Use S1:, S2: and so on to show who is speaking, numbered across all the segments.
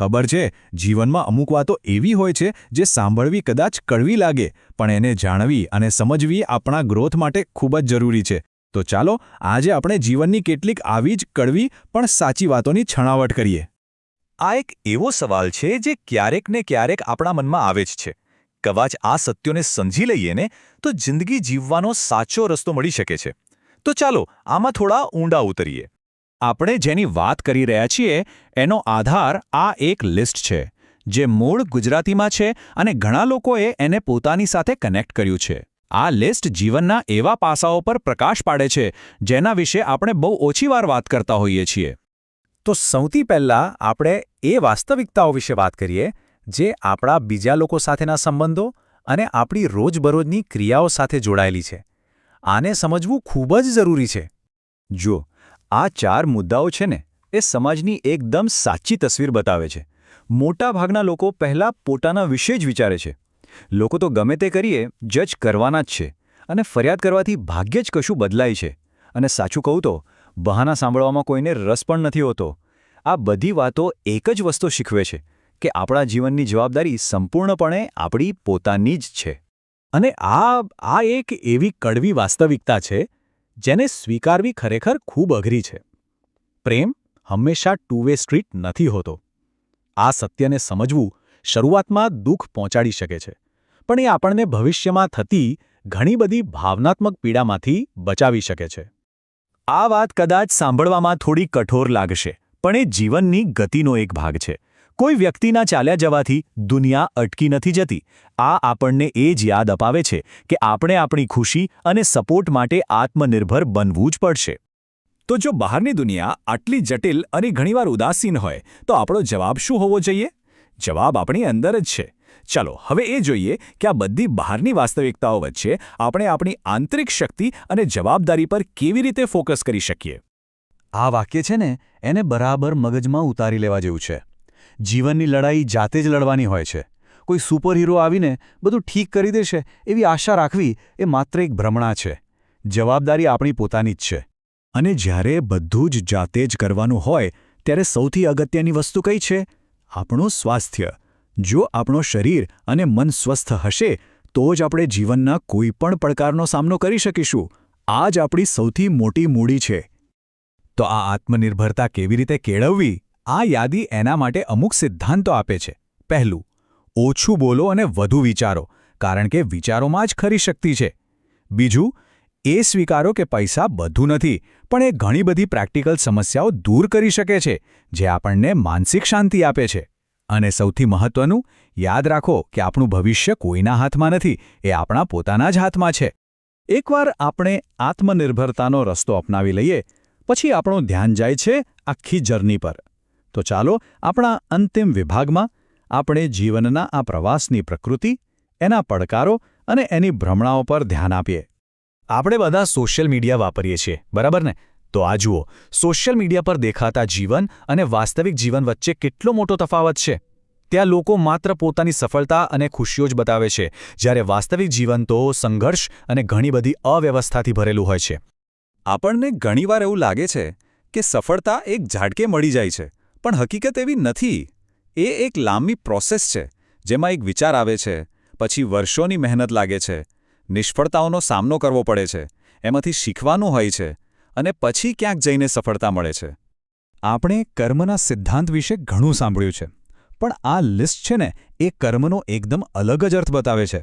S1: ખબર છે, જીવનમાં અમુક વાતો એવી હોય છે જે સાંભળવી કદાચ કડવી લાગે, પણ એને જાણવી અને સમજવી આપણા ગ્રોથ માટે ખૂબ જ જરૂરી છે. તો ચાલો આજે આપણે જીવનની કેટલીક આવી જ કડવી પણ સાચી વાતોની છણાવટ કરીએ.
S2: આ એક એવો સવાલ છે જે ક્યારેક ને ક્યારેક આપણા મનમાં આવે જ છે. કદાચ આ સત્યોને સમજી લઈએ ને તો જિંદગી જીવવાનો સાચો રસ્તો મળી શકે છે. તો ચાલો આમાં થોડા ઊંડા ઉતરીએ. આપણે જેની વાત કરી રહ્યા છીએ એનો આધાર આ એક લિસ્ટ છે, જે મૂળ ગુજરાતીમાં છે અને ઘણા લોકોએ એને પોતાની સાથે કનેક્ટ કર્યું છે. આ લિસ્ટ જીવનના એવા પાસાઓ પર પ્રકાશ પાડે છે જેના વિશે આપણે બહુ ઓછી વાર વાત કરતા હોઈએ છીએ. તો સૌથી પહેલાં આપણે એ વાસ્તવિકતાઓ વિશે વાત કરીએ જે આપણા બીજા લોકો સાથેના સંબંધો અને આપણી રોજબરોજની ક્રિયાઓ સાથે જોડાયેલી છે. આને સમજવું ખૂબ જ જરૂરી છે. જો આ 4 મુદ્દાઓ છે ને એ સમાજની એકદમ સાચી તસવીર બતાવે છે. મોટાભાગના લોકો પહેલાં પોતાના વિશે જ વિચારે છે. લોકો તો ગમે તે કરીએ જજ કરવાના જ છે અને ફરિયાદ કરવાથી ભાગ્યે જ કશું બદલાય છે. અને સાચું કહું તો બહાના સાંભળવામાં કોઈને રસ પણ નથી હોતો. આ બધી વાતો એક જ વસ્તુ શીખવે છે કે આપણા જીવનની જવાબદારી સંપૂર્ણપણે આપણી પોતાની જ છે. અને આ એક એવી કડવી વાસ્તવિકતા છે જેને સ્વીકારવી ખરેખર ખૂબ અઘરી છે. પ્રેમ હંમેશા ટુ વે સ્ટ્રીટ નથી હોતો. આ સત્યને સમજવું શરૂઆતમાં દુઃખ પહોંચાડી શકે છે, પણ એ આપણને ભવિષ્યમાં થતી ઘણી બધી ભાવનાત્મક પીડામાંથી બચાવી શકે છે. આ વાત કદાચ સાંભળવામાં થોડી કઠોર લાગશે, પણ એ જીવનની ગતિનો એક ભાગ છે. કોઈ વ્યક્તિના ચાલ્યા જવાથી દુનિયા અટકી નથી જતી. આ આપણને એ જ યાદ અપાવે છે કે આપણે આપણી ખુશી અને સપોર્ટ માટે આત્મનિર્ભર બનવું જ પડશે. તો જો બહારની દુનિયા આટલી જટિલ અને ઘણીવાર ઉદાસીન હોય તો આપણો જવાબ શું હોવો જોઈએ? જવાબ આપણી અંદર જ છે. ચાલો હવે એ જોઈએ કે આ બધી બહારની વાસ્તવિકતાઓ વચ્ચે આપણે આપણી આંતરિક શક્તિ અને જવાબદારી પર કેવી રીતે ફોકસ કરી શકીએ. આ વાક્ય છે ને એને બરાબર મગજમાં ઉતારી લેવા જેવું છે. જીવનની લડાઈ જાતે જ લડવાની હોય છે. કોઈ સુપરહીરો આવીને બધું ઠીક કરી દેશે એવી આશા રાખવી એ માત્ર એક ભ્રમણા છે. જવાબદારી આપણી પોતાની જ છે. અને જ્યારે બધું જ જાતે જ કરવાનું હોય ત્યારે સૌથી અગત્યની વસ્તુ કઈ છે? આપણું સ્વાસ્થ્ય. જો આપણું શરીર અને મન સ્વસ્થ હશે તો જ આપણે જીવનના કોઈ પણ પડકારનો સામનો કરી શકીશું. આ જ આપણી સૌથી મોટી મૂડી છે. તો આ આત્મનિર્ભરતા કેવી રીતે કેળવવી? આ યાદી એના માટે અમુક સિદ્ધાંતો આપે છે. પહેલું, ઓછું બોલો અને વધુ વિચારો, કારણ કે વિચારોમાં જ ખરી શક્તિ છે. બીજું, એ સ્વીકારો કે પૈસા બધું નથી, પણ એ ઘણી બધી પ્રેક્ટિકલ સમસ્યાઓ દૂર કરી શકે છે, જે આપણને માનસિક શાંતિ આપે છે. અને સૌથી મહત્વનું, યાદ રાખો કે આપણું ભવિષ્ય કોઈના હાથમાં નથી, એ આપણા પોતાના જ હાથમાં છે. એકવાર આપણે આત્મનિર્ભરતાનો રસ્તો અપનાવી લઈએ, પછી આપણું ધ્યાન જાય છે આખી જર્ની પર. તો ચાલો આપણા અંતિમ વિભાગમાં આપણે જીવનના આ પ્રવાસની પ્રકૃતિ, એના પડકારો અને એની ભ્રમણાઓ પર ધ્યાન આપીએ. આપણે બધા સોશિયલ મીડિયા વાપરીએ છીએ, બરાબર ને? તો આ જુઓ, સોશિયલ મીડિયા પર દેખાતા જીવન અને વાસ્તવિક જીવન વચ્ચે કેટલો મોટો તફાવત છે. ત્યાં લોકો માત્ર પોતાની સફળતા અને ખુશીઓ જ બતાવે છે, જ્યારે વાસ્તવિક જીવન તો સંઘર્ષ અને ઘણી બધી અવ્યવસ્થાથી ભરેલું હોય છે. આપણને ઘણીવાર એવું લાગે છે કે સફળતા એક ઝાટકે મળી જાય છે, પણ હકીકત એવી નથી. એ એક લાંબી પ્રોસેસ છે, જેમાં એક વિચાર આવે છે, પછી વર્ષોની મહેનત લાગે છે, નિષ્ફળતાઓનો સામનો કરવો પડે છે, એમાંથી શીખવાનું હોય છે, અને પછી ક્યાંક જઈને સફળતા મળે છે. આપણે કર્મના સિદ્ધાંત વિશે ઘણું સાંભળ્યું છે, પણ આ લિસ્ટ છે ને એ કર્મનો એકદમ અલગ જ અર્થ બતાવે છે.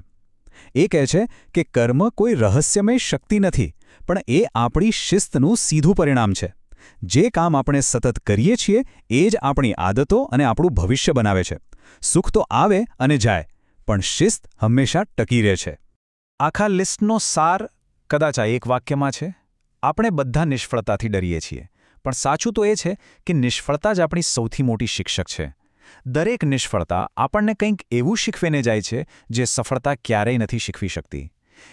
S2: એ કહે છે કે કર્મ કોઈ રહસ્યમય શક્તિ નથી, પણ એ આપણી શિસ્તનું સીધું પરિણામ છે. જે કામ આપણે સતત કરીએ છીએ એ જ આપણી આદતો અને આપણું ભવિષ્ય બનાવે છે. સુખ તો આવે અને જાય, પણ શિસ્ત હંમેશા ટકી રહે છે. આખા લિસ્ટનો સાર કદાચ આ એક વાક્યમાં છે. આપણે બધા નિષ્ફળતાથી ડરીએ છીએ, પણ સાચું તો એ છે કે નિષ્ફળતા જ આપણી સૌથી મોટી શિક્ષક છે. દરેક નિષ્ફળતા આપણને કંઈક એવું શીખવીને જાય છે જે સફળતા ક્યારેય નથી શીખવી શકતી.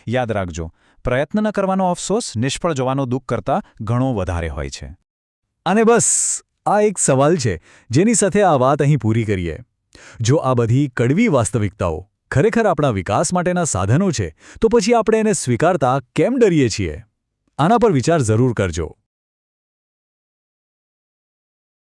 S2: યાદ રાખજો, પ્રયત્ન ન કરવાનો અફસોસ નિષ્ફળ જવાનો દુઃખ કરતાં ઘણો વધારે હોય છે. અને બસ આ એક સવાલ છે જેની સાથે આ વાત અહીં પૂરી કરીએ. જો આ બધી કડવી વાસ્તવિકતાઓ ખરેખર આપણા વિકાસ માટેના સાધનો છે, તો પછી આપણે એને સ્વીકારતા કેમ ડરીએ છીએ? આના પર વિચાર જરૂર કરજો.